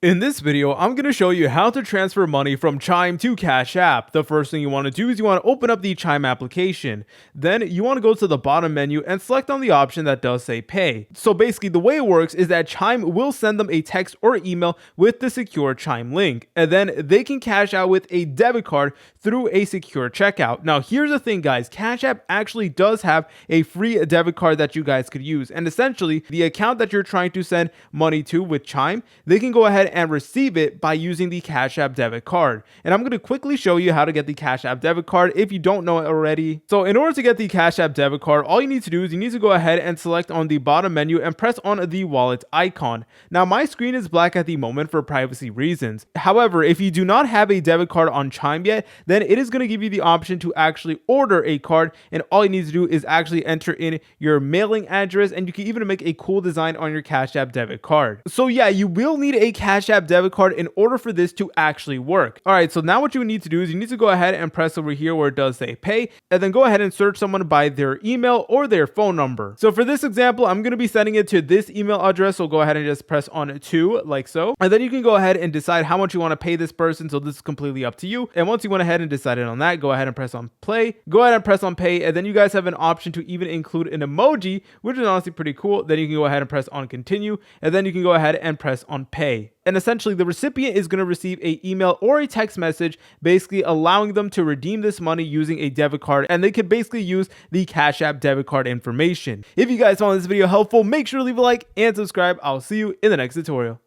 In this video, I'm going to show you how to transfer money from Chime to Cash App. The first thing you want to do is you want to open up the Chime application. Then you want to go to the bottom menu and select on the option that does say pay. So basically the way it works is that Chime will send them a text or email with the secure Chime link. And then they can cash out with a debit card through a secure checkout. Now here's the thing guys, Cash App actually does have a free debit card that you guys could use. And essentially the account that you're trying to send money to with Chime, they can go ahead and receive it by using the Cash App debit card. And I'm going to quickly show you how to get the Cash App debit card if you don't know it already. So in order to get the Cash App debit card, all you need to do is you need to go ahead and select on the bottom menu and press on the wallet icon. Now my screen is black at the moment for privacy reasons. However, if you do not have a debit card on Chime yet, then it is going to give you the option to actually order a card, and all you need to do is actually enter in your mailing address, and you can even make a cool design on your Cash App debit card. So yeah, you will need a Cash App debit card in order for this to actually work. All right, so now what you need to do is you need to go ahead and press over here where it does say pay, and then go ahead and search someone by their email or their phone number. So for this example, I'm going to be sending it to this email address, so go ahead and just press on to like so, and then you can go ahead and decide how much you want to pay this person. So this is completely up to you. And once you went ahead and decided on that, go ahead and press on play, go ahead and press on pay, and then you guys have an option to even include an emoji, which is honestly pretty cool. Then you can go ahead and press on continue, and then you can go ahead and press on pay. And essentially the recipient is going to receive an email or a text message basically allowing them to redeem this money using a debit card, and they can basically use the Cash App debit card information. If you guys found this video helpful, make sure to leave a like and subscribe. I'll see you in the next tutorial.